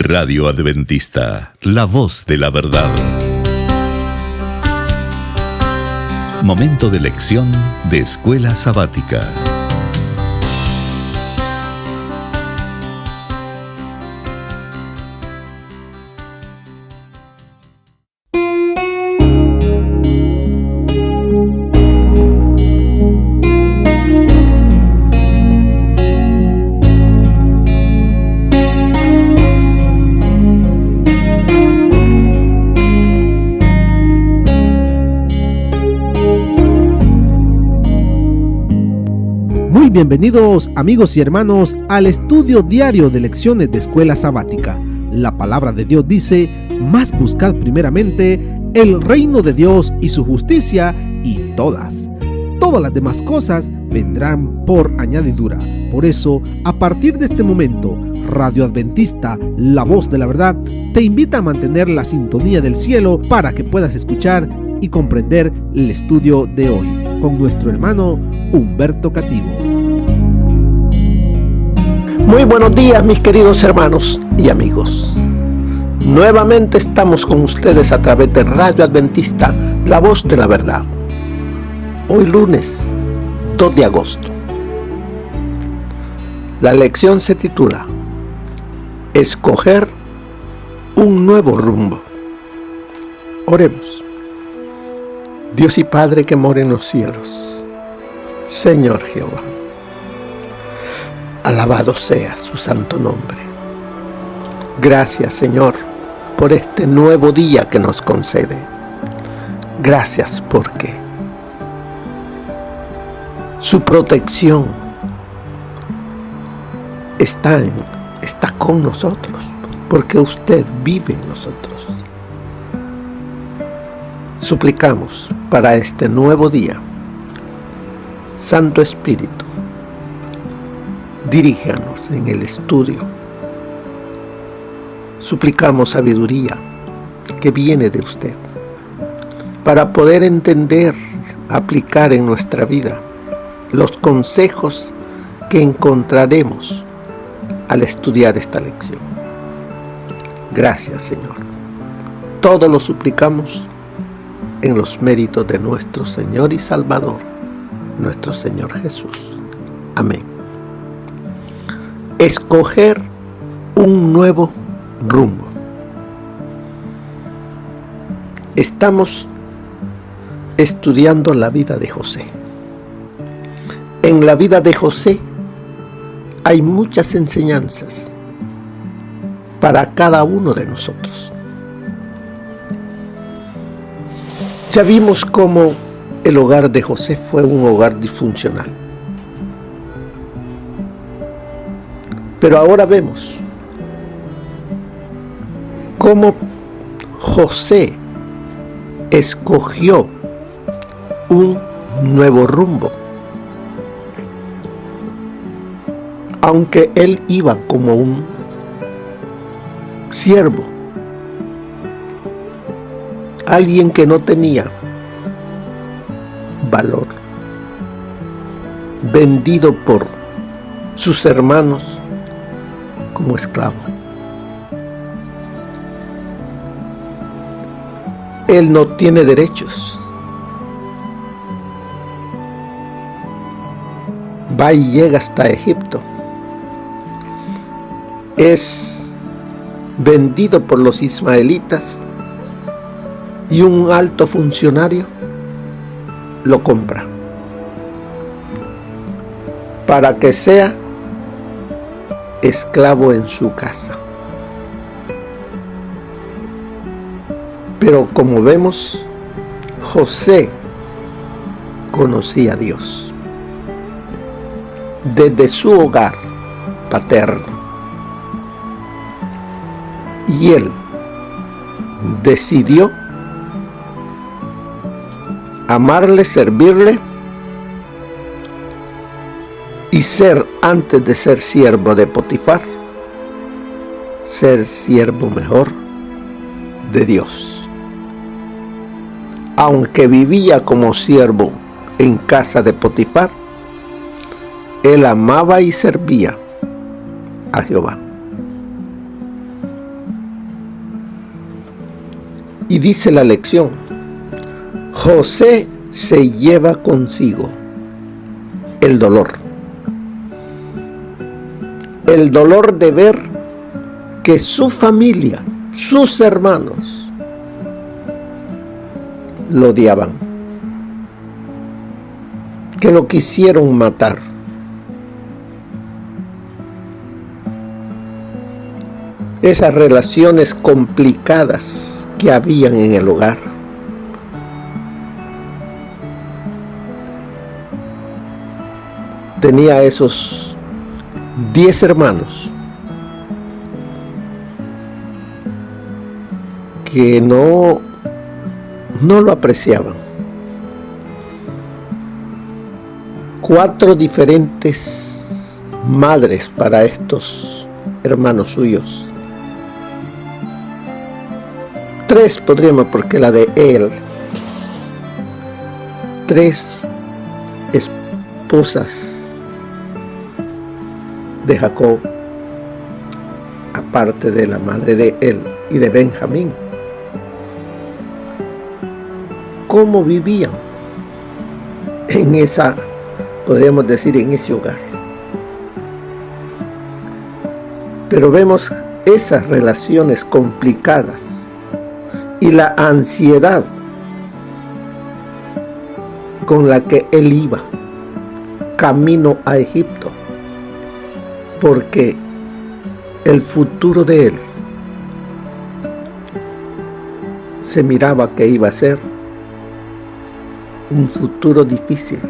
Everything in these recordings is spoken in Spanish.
Radio Adventista, la voz de la verdad. Momento de lección de Escuela Sabática. Bienvenidos amigos y hermanos al estudio diario de lecciones de Escuela Sabática. La palabra de Dios dice: mas buscad primeramente el reino de Dios y su justicia, y todas las demás cosas vendrán por añadidura. Por eso, a partir de este momento, Radio Adventista, la voz de la verdad, te invita a mantener la sintonía del cielo para que puedas escuchar y comprender el estudio de hoy con nuestro hermano Humberto Cativo. Muy buenos días, mis queridos hermanos y amigos. Nuevamente estamos con ustedes a través de Radio Adventista, la voz de la verdad. Hoy lunes 2 de agosto. La lección se titula Escoger un nuevo rumbo. Oremos. Dios y Padre que mora en los cielos, Señor Jehová, alabado sea su santo nombre. Gracias, Señor, por este nuevo día que nos concede. Gracias porque su protección está con nosotros, porque usted vive en nosotros. Suplicamos para este nuevo día, Santo Espíritu, diríjanos en el estudio. Suplicamos sabiduría que viene de usted para poder entender, aplicar en nuestra vida los consejos que encontraremos al estudiar esta lección. Gracias, Señor. Todo lo suplicamos en los méritos de nuestro Señor y Salvador, nuestro Señor Jesús. Amén. Escoger un nuevo rumbo. Estamos estudiando la vida de José. En la vida de José hay muchas enseñanzas para cada uno de nosotros. Ya vimos cómo el hogar de José fue un hogar disfuncional. Pero ahora vemos cómo José escogió un nuevo rumbo. Aunque él iba como un siervo, alguien que no tenía valor, vendido por sus hermanos como esclavo. Él no tiene derechos. Va y llega hasta Egipto. Es vendido por los ismaelitas y un alto funcionario lo compra para que sea esclavo en su casa. Pero como vemos, José conocía a Dios desde su hogar paterno, y él decidió amarle, servirle y ser, antes de ser siervo de Potifar, ser siervo mejor de Dios. Aunque vivía como siervo en casa de Potifar, él amaba y servía a Jehová. Y dice la lección, José se lleva consigo el dolor de ver que su familia, sus hermanos, lo odiaban, que lo quisieron matar. Esas relaciones complicadas que habían en el hogar. Tenía esos 10 hermanos que no lo apreciaban. 4 diferentes madres para estos hermanos suyos. 3 podríamos, porque la de él. 3 esposas de Jacob, aparte de la madre de él y de Benjamín. ¿Cómo vivían en esa, podríamos decir, en ese hogar? Pero vemos esas relaciones complicadas y la ansiedad con la que él iba camino a Egipto, porque el futuro de él se miraba que iba a ser un futuro difícil,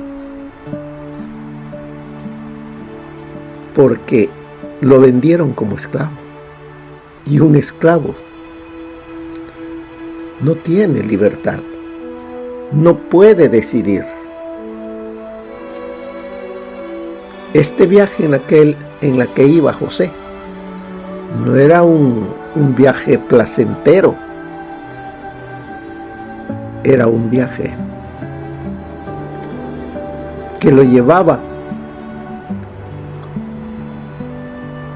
porque lo vendieron como esclavo, y un esclavo no tiene libertad, no puede decidir. Este viaje en la que iba José no era un viaje placentero, era un viaje que lo llevaba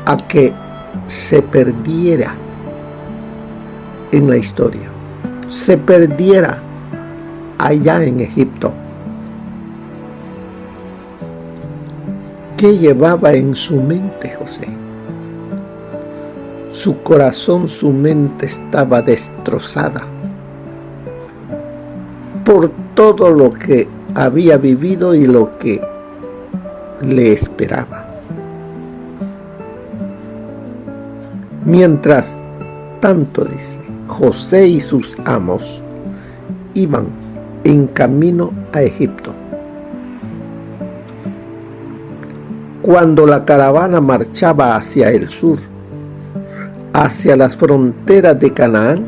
a que se perdiera en la historia, se perdiera allá en Egipto. ¿Qué llevaba en su mente José? Su corazón, su mente estaba destrozada por todo lo que había vivido y lo que le esperaba. Mientras tanto, dice, José y sus amos iban en camino a Egipto. Cuando la caravana marchaba hacia el sur, hacia las fronteras de Canaán,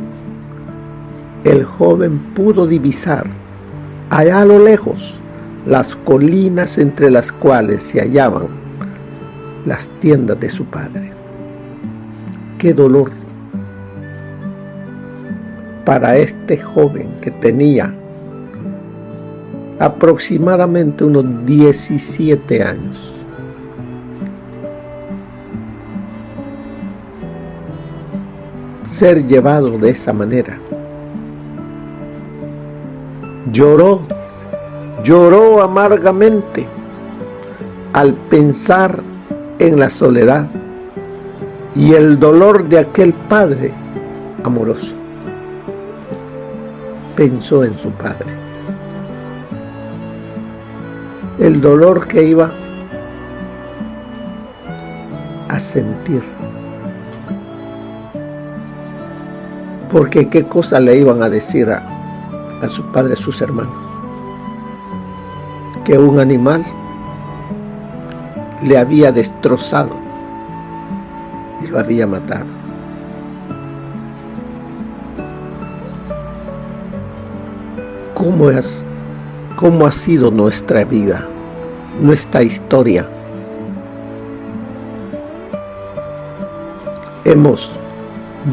el joven pudo divisar allá a lo lejos las colinas entre las cuales se hallaban las tiendas de su padre. ¡Qué dolor para este joven que tenía aproximadamente unos 17 años! Ser llevado de esa manera. Lloró amargamente al pensar en la soledad y el dolor de aquel padre amoroso. Pensó en su padre, el dolor que iba a sentir, porque qué cosa le iban a decir a su padre, sus hermanos, que un animal le había destrozado y lo había matado. ¿Cómo ha sido nuestra vida, nuestra historia? Hemos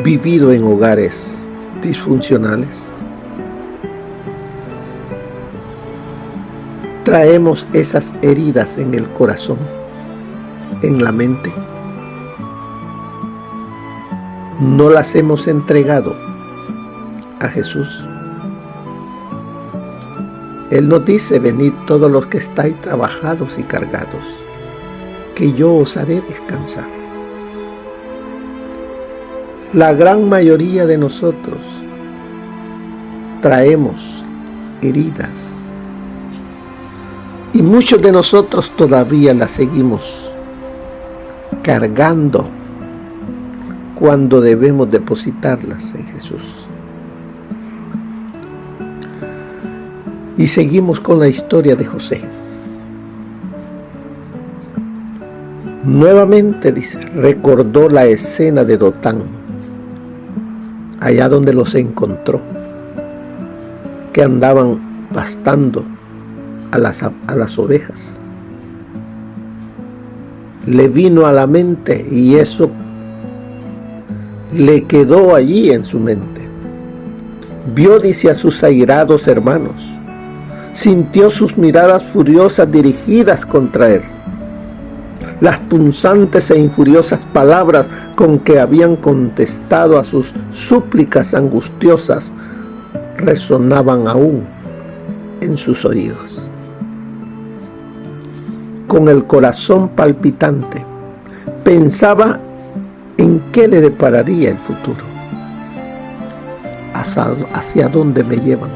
vivido en hogares disfuncionales. Traemos esas heridas en el corazón, en la mente. No las hemos entregado a Jesús. Él nos dice: venid todos los que estáis trabajados y cargados, que yo os haré descansar. La gran mayoría de nosotros traemos heridas y muchos de nosotros todavía las seguimos cargando cuando debemos depositarlas en Jesús. Y seguimos con la historia de José. Nuevamente, dice, recordó la escena de Dotán, allá donde los encontró, que andaban pastando a las ovejas. Le vino a la mente y eso le quedó allí en su mente. Vio, dice, a sus airados hermanos. Sintió sus miradas furiosas dirigidas contra él. Las punzantes e injuriosas palabras con que habían contestado a sus súplicas angustiosas resonaban aún en sus oídos. Con el corazón palpitante, pensaba en qué le depararía el futuro. ¿Hacia dónde me llevan?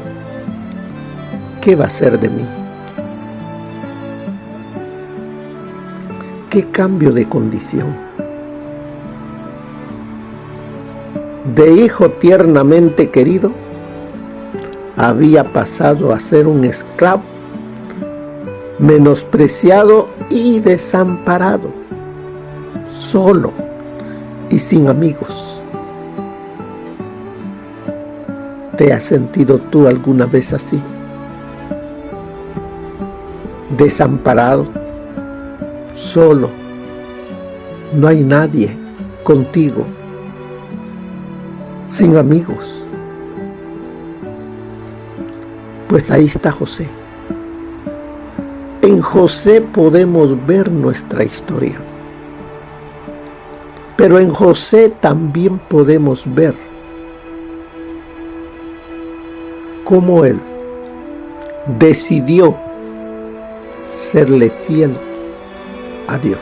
¿Qué va a ser de mí? ¿Qué cambio de condición? De hijo tiernamente querido, había pasado a ser un esclavo, menospreciado y desamparado, solo y sin amigos. ¿Te has sentido tú alguna vez así? Desamparado, solo, no hay nadie contigo, sin amigos. Pues ahí está José. En José podemos ver nuestra historia, pero en José también podemos ver cómo él decidió serle fiel a Dios.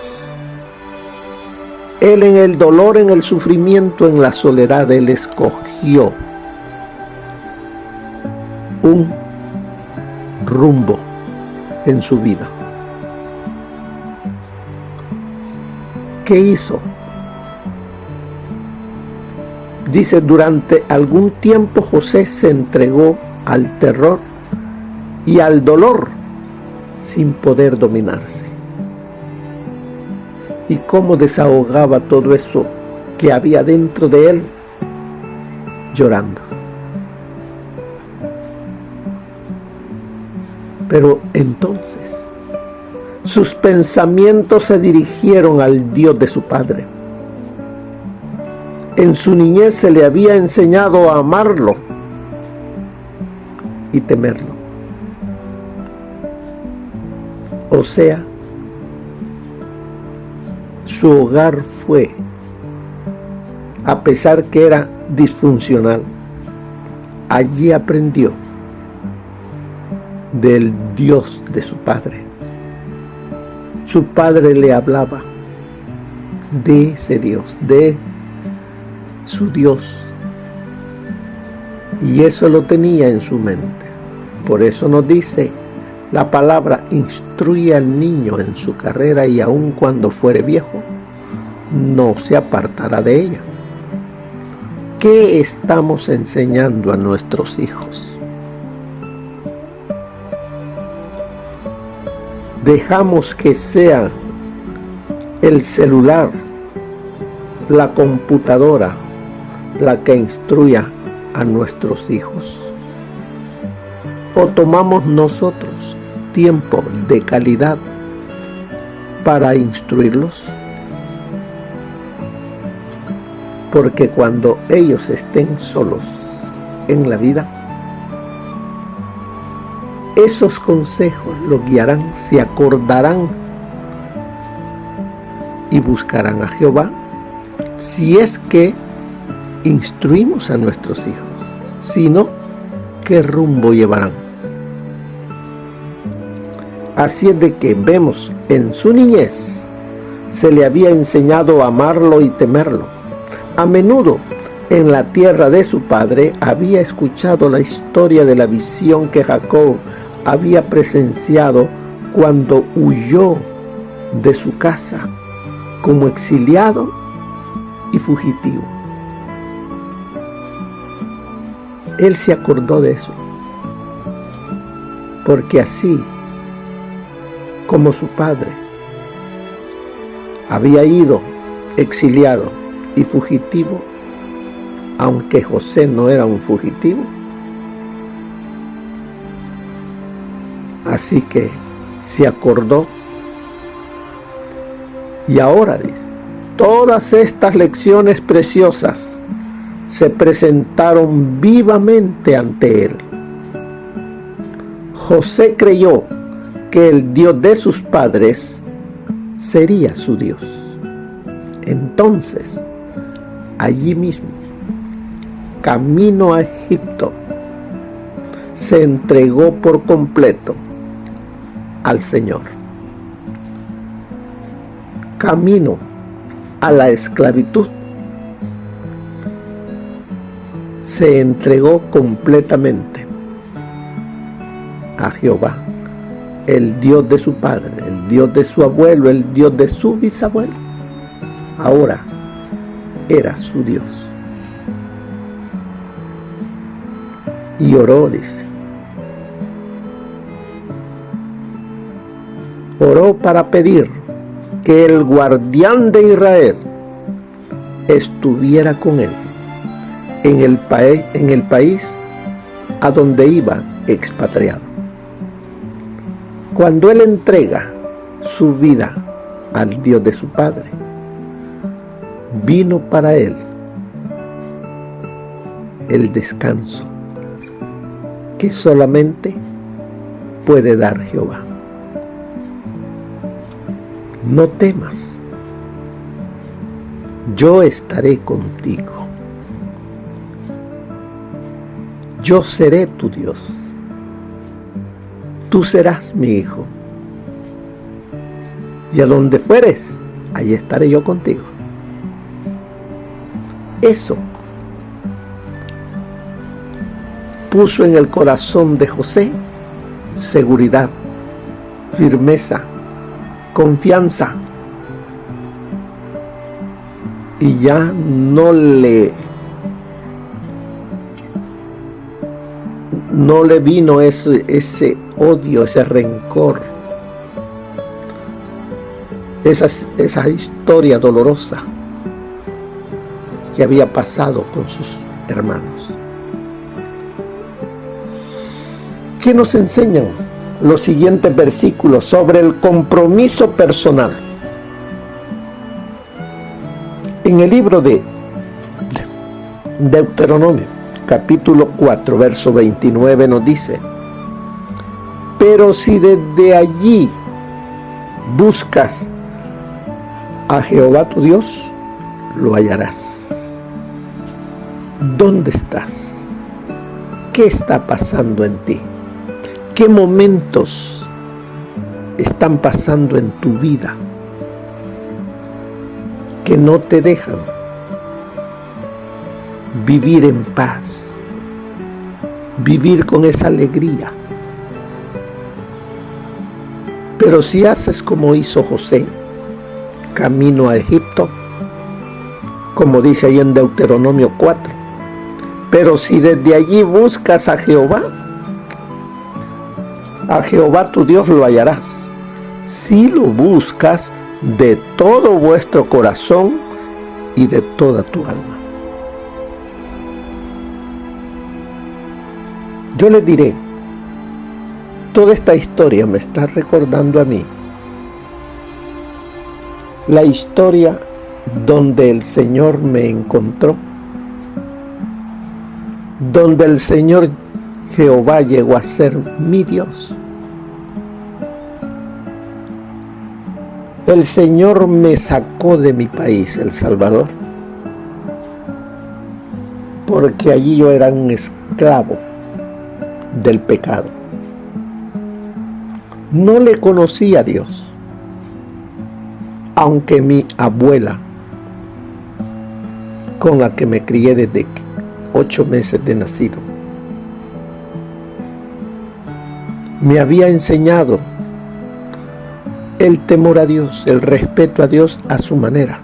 Él, en el dolor, en el sufrimiento, en la soledad, él escogió un rumbo en su vida. ¿Qué hizo? Dice: durante algún tiempo José se entregó al terror y al dolor sin poder dominarse. ¿Y cómo desahogaba todo eso que había dentro de él? Llorando. Pero entonces sus pensamientos se dirigieron al Dios de su padre. En su niñez se le había enseñado a amarlo y temerlo. O sea, su hogar fue, a pesar que era disfuncional, allí aprendió del Dios de su padre. Su padre le hablaba de ese Dios, de su Dios, y eso lo tenía en su mente. Por eso nos dice la palabra: instruye al niño en su carrera y aun cuando fuere viejo, no se apartará de ella. ¿Qué estamos enseñando a nuestros hijos? Dejamos que sea el celular, la computadora, la que instruya a nuestros hijos. ¿O tomamos nosotros tiempo de calidad para instruirlos? Porque cuando ellos estén solos en la vida, esos consejos los guiarán, se acordarán y buscarán a Jehová si es que instruimos a nuestros hijos. sino qué rumbo llevarán. Así es de que vemos en su niñez se le había enseñado a amarlo y temerlo. A menudo en la tierra de su padre había escuchado la historia de la visión que Jacob había presenciado cuando huyó de su casa como exiliado y fugitivo. Él se acordó de eso, porque así como su padre había ido exiliado y fugitivo, aunque José no era un fugitivo, así que se acordó. Y ahora dice, todas estas lecciones preciosas se presentaron vivamente ante él. José creyó que el Dios de sus padres sería su Dios. Entonces, allí mismo, camino a Egipto, se entregó por completo al Señor. Camino a la esclavitud, se entregó completamente a Jehová, el Dios de su padre, el Dios de su abuelo, el Dios de su bisabuelo. Ahora era su Dios. Y oró, dice. Oró para pedir que el guardián de Israel estuviera con él en el país a donde iba expatriado. Cuando él entrega su vida al Dios de su padre, vino para él el descanso que solamente puede dar Jehová. No temas, yo estaré contigo. Yo seré tu Dios. Tú serás mi hijo. Y a donde fueres, ahí estaré yo contigo. Eso puso en el corazón de José seguridad, firmeza, confianza, y ya no le vino ese odio, ese rencor, esa historia dolorosa que había pasado con sus hermanos. ¿Qué nos enseñan los siguientes versículos sobre el compromiso personal? En el libro de Deuteronomio, capítulo 4, verso 29 nos dice: pero si desde allí buscas a Jehová tu Dios, lo hallarás. ¿Dónde estás? ¿Qué está pasando en ti? ¿Qué momentos están pasando en tu vida que no te dejan vivir en paz, vivir con esa alegría? Pero si haces como hizo José, camino a Egipto, como dice ahí en Deuteronomio 4, pero si desde allí buscas a Jehová tu Dios, lo hallarás, si lo buscas de todo vuestro corazón y de toda tu alma. Yo les diré, toda esta historia me está recordando a mí la historia donde el Señor me encontró, donde el Señor Jehová llegó a ser mi Dios. El Señor me sacó de mi país, El Salvador, porque allí yo era un esclavo del pecado. No le conocía a Dios, aunque mi abuela, con la que me crié desde 8 meses de nacido, me había enseñado el temor a Dios, el respeto a Dios a su manera.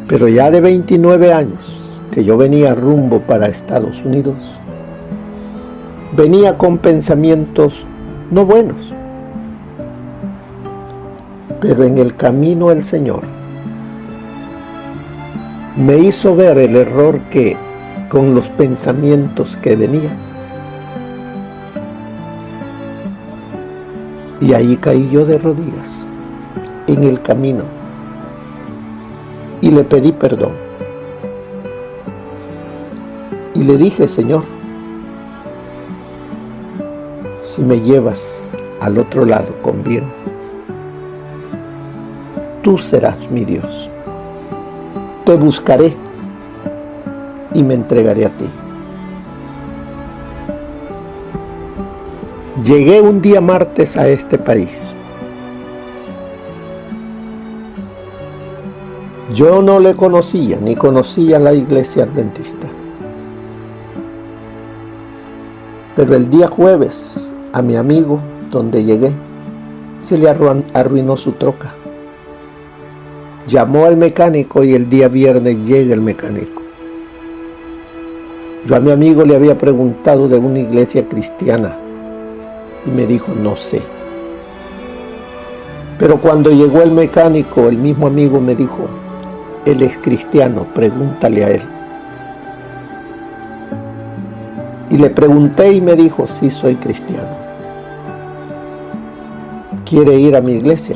Pero ya de 29 años que yo venía rumbo para Estados Unidos, venía con pensamientos no buenos. Pero en el camino el Señor me hizo ver el error que con los pensamientos que venía. Y ahí caí yo de rodillas en el camino y le pedí perdón. Y le dije: Señor, si me llevas al otro lado con bien, tú serás mi Dios. Te buscaré y me entregaré a ti. Llegué un día martes a este país. Yo no le conocía, ni conocía la iglesia adventista. Pero el día jueves, a mi amigo, donde llegué, se le arruinó su troca. Llamó al mecánico y el día viernes llega el mecánico. Yo a mi amigo le había preguntado de una iglesia cristiana y me dijo: no sé. Pero cuando llegó el mecánico, el mismo amigo me dijo: él es cristiano, pregúntale a él. Y le pregunté y me dijo: sí, soy cristiano. ¿Quiere ir a mi iglesia?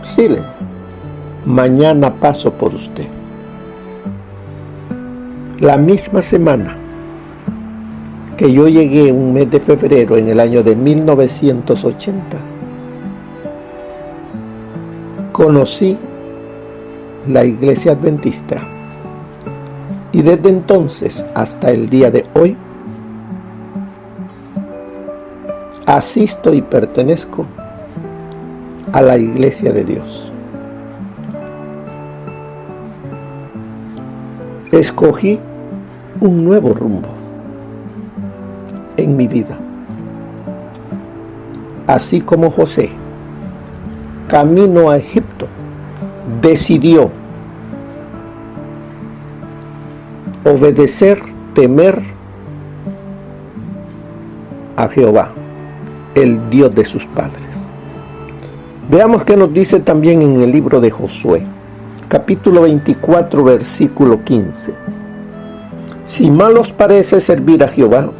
Sí, mañana paso por usted. La misma semana que yo llegué, un mes de febrero en el año de 1980, conocí la iglesia adventista y desde entonces hasta el día de hoy asisto y pertenezco a la iglesia de Dios. Escogí un nuevo rumbo en mi vida, así como José, camino a Egipto, decidió obedecer, temer a Jehová, el Dios de sus padres. Veamos qué nos dice también en el libro de Josué, capítulo 24, versículo 15. Si mal os parece servir a Jehová,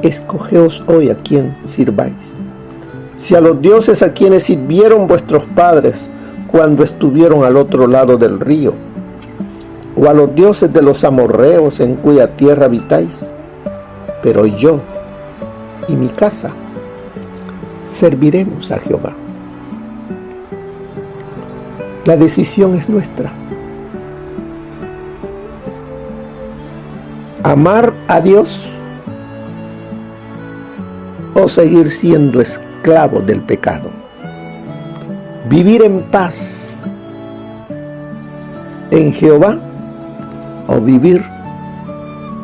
escogeos hoy a quien sirváis. Si a los dioses a quienes sirvieron vuestros padres cuando estuvieron al otro lado del río, o a los dioses de los amorreos en cuya tierra habitáis, pero yo y mi casa serviremos a Jehová. La decisión es nuestra. Amar a Dios o seguir siendo esclavo del pecado. Vivir en paz en Jehová o vivir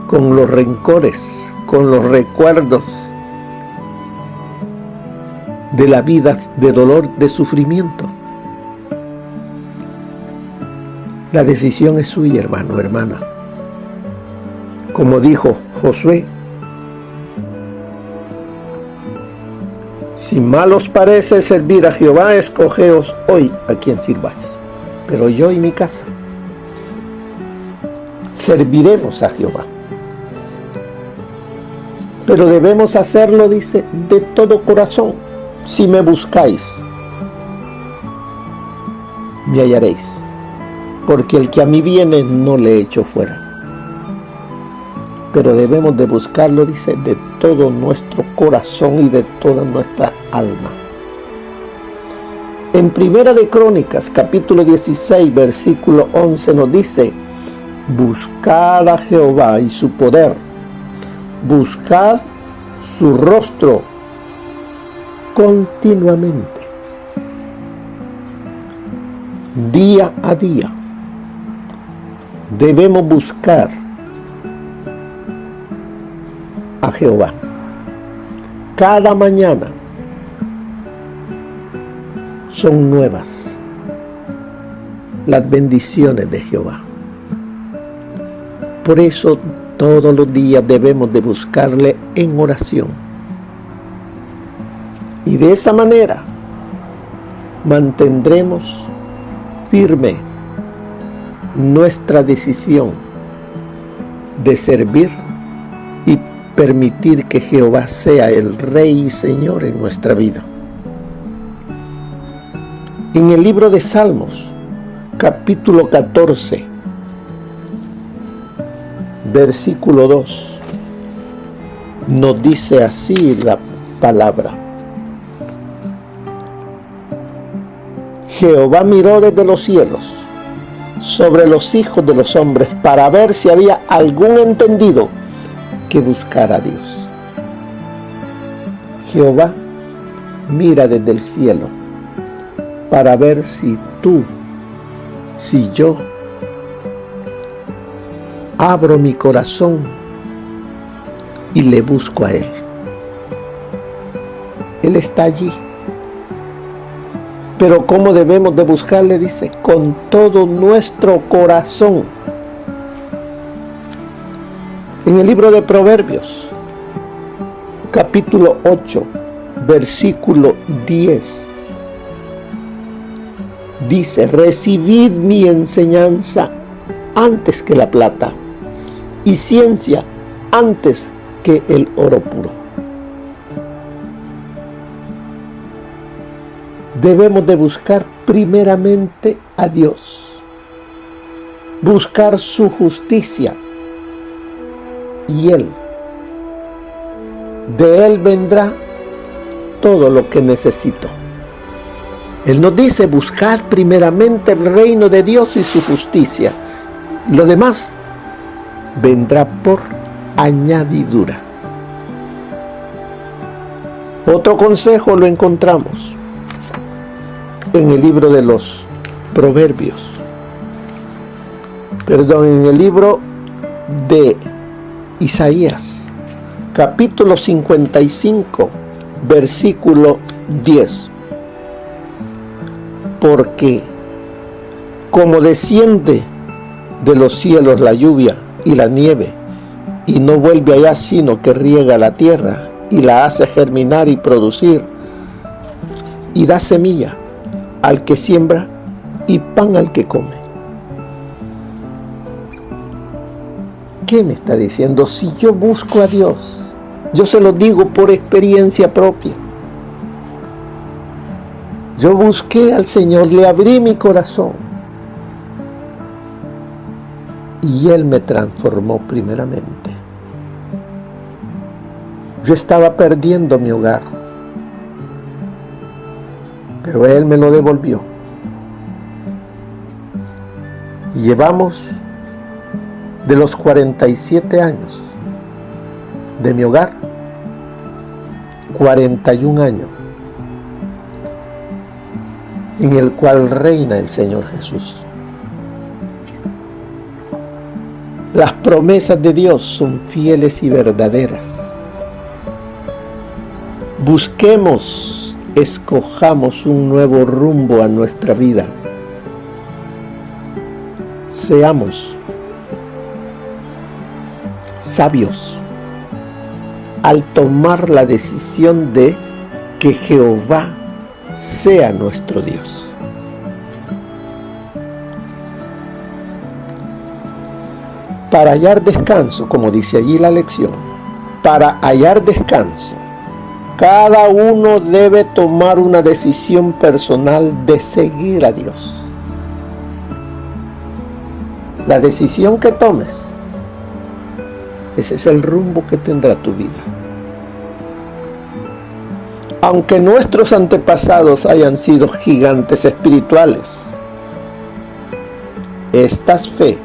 con los rencores, con los recuerdos de la vida de dolor, de sufrimiento. La decisión es suya, hermano, hermana. Como dijo Josué: si mal os parece servir a Jehová, escogeos hoy a quien sirváis. Pero yo y mi casa serviremos a Jehová. Pero debemos hacerlo, dice, de todo corazón. Si me buscáis, me hallaréis, porque el que a mí viene no le echo fuera. Pero debemos de buscarlo, dice, de todo nuestro corazón y de toda nuestra alma. En Primera de Crónicas, capítulo 16, versículo 11 nos dice: buscad a Jehová y su poder, buscad su rostro continuamente, día a día. Debemos buscar a Jehová. Cada mañana son nuevas las bendiciones de Jehová. Por eso todos los días debemos de buscarle en oración. Y de esa manera mantendremos firme nuestra decisión de servir y permitir que Jehová sea el Rey y Señor en nuestra vida. En el libro de Salmos, capítulo 14, versículo 2, nos dice así la palabra: Jehová miró desde los cielos sobre los hijos de los hombres para ver si había algún entendido que buscara a Dios. Jehová mira desde el cielo para ver si tú, si yo abro mi corazón y le busco a Él. Él está allí. Pero ¿cómo debemos de buscarle? Dice, con todo nuestro corazón. En el libro de Proverbios, capítulo 8, versículo 10, dice: recibid mi enseñanza antes que la plata, y ciencia antes que el oro puro. Debemos de buscar primeramente a Dios, buscar su justicia, y de Él vendrá todo lo que necesito. Él nos dice: buscar primeramente el reino de Dios y su justicia. Lo demás vendrá por añadidura. Otro consejo lo encontramos en el libro de los Proverbios. En el libro de Isaías, capítulo 55, versículo 10. Porque como desciende de los cielos la lluvia y la nieve, y no vuelve allá, sino que riega la tierra y la hace germinar y producir, y da semilla al que siembra y pan al que come. ¿Qué me está diciendo? Si yo busco a Dios, yo se lo digo por experiencia propia. Yo busqué al Señor, le abrí mi corazón, y Él me transformó primeramente. Yo estaba perdiendo mi hogar, pero Él me lo devolvió. Y llevamos de los 47 años de mi hogar, 41 años en el cual reina el Señor Jesús. Las promesas de Dios son fieles y verdaderas. Busquemos, escojamos un nuevo rumbo a nuestra vida. Seamos sabios al tomar la decisión de que Jehová sea nuestro Dios. Para hallar descanso, como dice allí la lección, para hallar descanso, cada uno debe tomar una decisión personal de seguir a Dios. La decisión que tomes, ese es el rumbo que tendrá tu vida. Aunque nuestros antepasados hayan sido gigantes espirituales, esta fe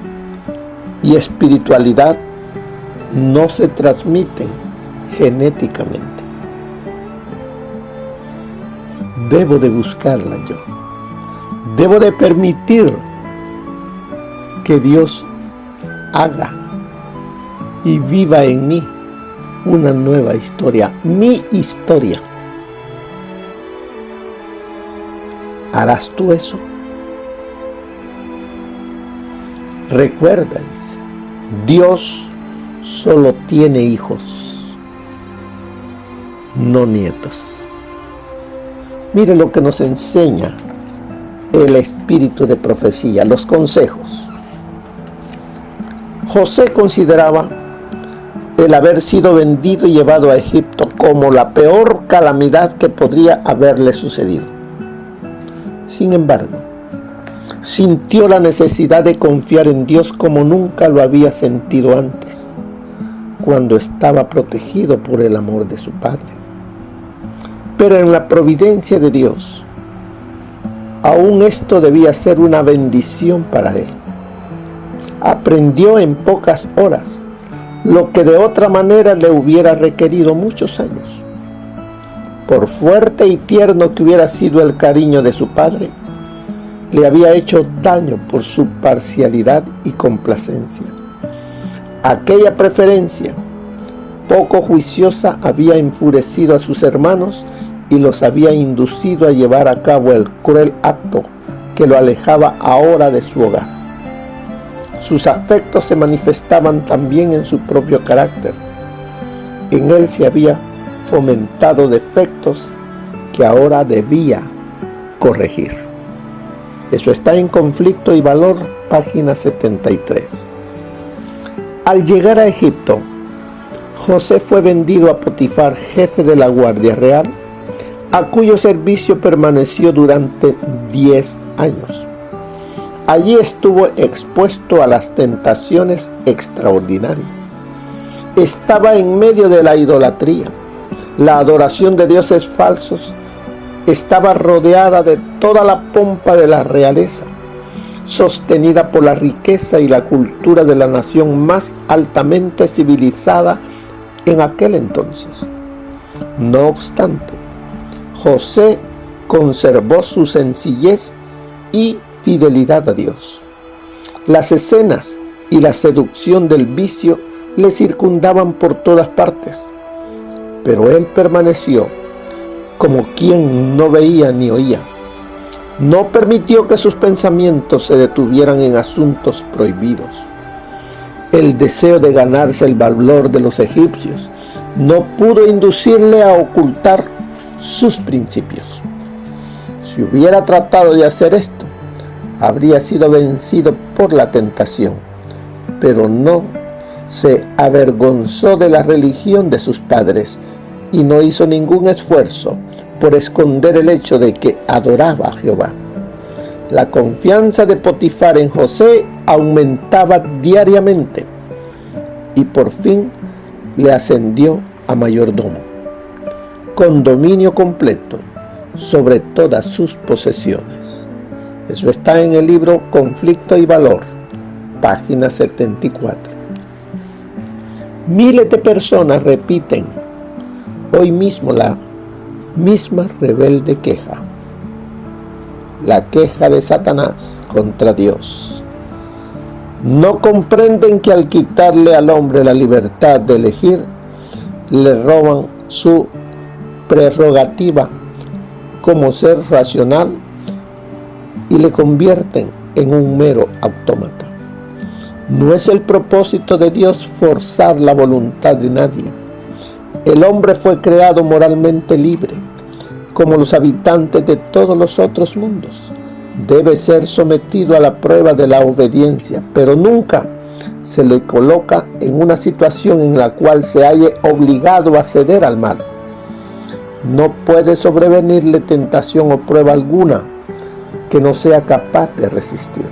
y espiritualidad no se transmiten genéticamente. Debo de buscarla yo. Debo de permitir que Dios haga y viva en mí una nueva historia, mi historia. ¿Harás tú eso? Recuerda, dice, Dios solo tiene hijos, no nietos. Mire lo que nos enseña el espíritu de profecía, los consejos. José consideraba el haber sido vendido y llevado a Egipto como la peor calamidad que podría haberle sucedido. Sin embargo, sintió la necesidad de confiar en Dios como nunca lo había sentido antes, cuando estaba protegido por el amor de su padre. Pero en la providencia de Dios, aún esto debía ser una bendición para él. Aprendió en pocas horas lo que de otra manera le hubiera requerido muchos años. Por fuerte y tierno que hubiera sido el cariño de su padre, le había hecho daño por su parcialidad y complacencia. Aquella preferencia poco juiciosa había enfurecido a sus hermanos y los había inducido a llevar a cabo el cruel acto que lo alejaba ahora de su hogar. Sus afectos se manifestaban también en su propio carácter. En él se había fomentado defectos que ahora debía corregir. Eso está en Conflicto y Valor, página 73. Al llegar a Egipto, José fue vendido a Potifar, jefe de la Guardia Real, a cuyo servicio permaneció durante 10 años. Allí estuvo expuesto a las tentaciones extraordinarias. Estaba en medio de la idolatría, la adoración de dioses falsos. Estaba rodeada de toda la pompa de la realeza, sostenida por la riqueza y la cultura de la nación más altamente civilizada en aquel entonces. No obstante, José conservó su sencillez y fidelidad a Dios. Las escenas y la seducción del vicio le circundaban por todas partes, pero él permaneció como quien no veía ni oía. No permitió que sus pensamientos se detuvieran en asuntos prohibidos. El deseo de ganarse el valor de los egipcios no pudo inducirle a ocultar sus principios. Si hubiera tratado de hacer esto, habría sido vencido por la tentación, pero no se avergonzó de la religión de sus padres y no hizo ningún esfuerzo por esconder el hecho de que adoraba a Jehová. La confianza de Potifar en José aumentaba diariamente y por fin le ascendió a mayordomo, con dominio completo sobre todas sus posesiones. Eso está en el libro Conflicto y Valor, página 74. Miles de personas repiten hoy mismo la misma rebelde queja, la queja de Satanás contra Dios. No comprenden que al quitarle al hombre la libertad de elegir, le roban su prerrogativa como ser racional y le convierten en un mero autómata. No es el propósito de Dios forzar la voluntad de nadie. El hombre fue creado moralmente libre, como los habitantes de todos los otros mundos. Debe ser sometido a la prueba de la obediencia, pero nunca se le coloca en una situación en la cual se halle obligado a ceder al mal. No puede sobrevenirle tentación o prueba alguna que no sea capaz de resistir.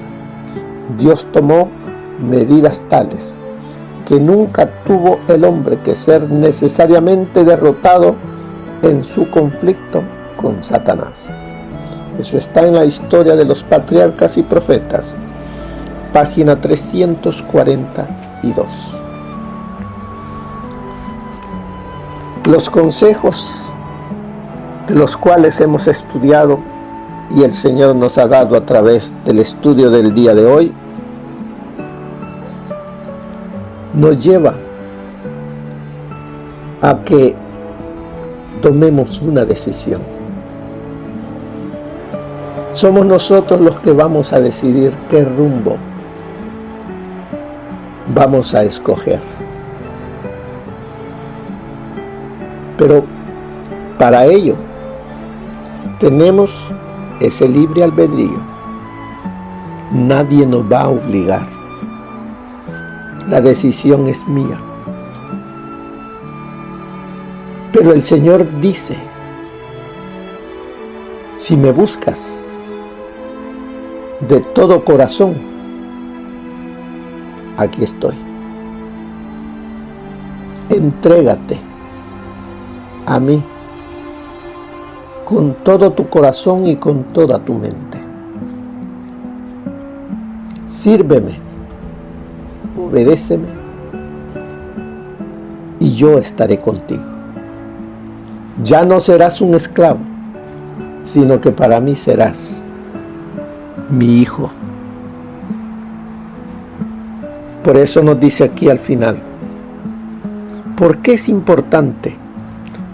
Dios tomó medidas tales que nunca tuvo el hombre que ser necesariamente derrotado en su conflicto con Satanás. Eso está en la historia de los patriarcas y profetas, página 342. Los consejos de los cuales hemos estudiado y el Señor nos ha dado a través del estudio del día de hoy, nos lleva a que tomemos una decisión. Somos nosotros los que vamos a decidir qué rumbo vamos a escoger. Pero para ello tenemos ese libre albedrío. Nadie nos va a obligar. La decisión es mía. Pero el Señor dice, si me buscas de todo corazón, aquí estoy. Entrégate a mí con todo tu corazón y con toda tu mente. Sírveme, obedéceme y yo estaré contigo. Ya no serás un esclavo, sino que para mí serás mi hijo. Por eso nos dice aquí al final, ¿por qué es importante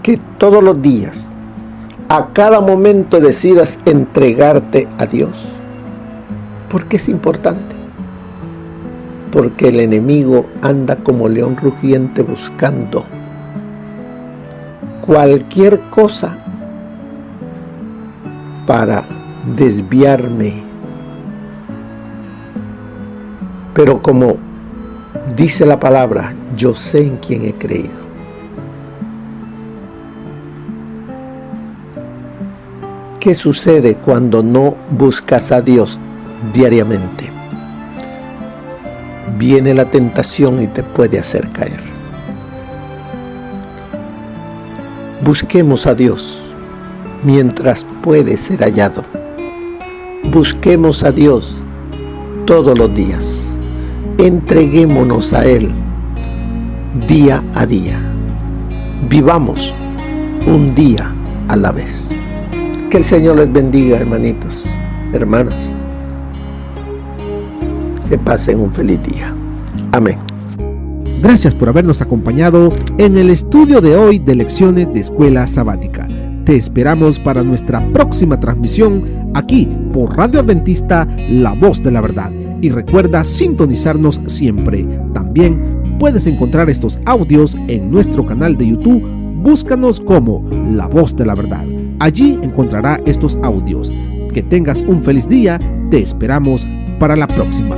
que todos los días, a cada momento decidas entregarte a Dios? ¿Por qué es importante? Porque el enemigo anda como león rugiente buscando cualquier cosa para desviarme. Pero como dice la palabra, yo sé en quién he creído. ¿Qué sucede cuando no buscas a Dios diariamente? Viene la tentación y te puede hacer caer. Busquemos a Dios mientras puede ser hallado. Busquemos a Dios todos los días. Entreguémonos a Él día a día. Vivamos un día a la vez. Que el Señor les bendiga, hermanitos, hermanas. Que pasen un feliz día. Amén. Gracias por habernos acompañado en el estudio de hoy de Lecciones de Escuela Sabática. Te esperamos para nuestra próxima transmisión aquí por Radio Adventista, La Voz de la Verdad. Y recuerda sintonizarnos siempre. También puedes encontrar estos audios en nuestro canal de YouTube. Búscanos como La Voz de la Verdad. Allí encontrará estos audios. Que tengas un feliz día. Te esperamos para la próxima.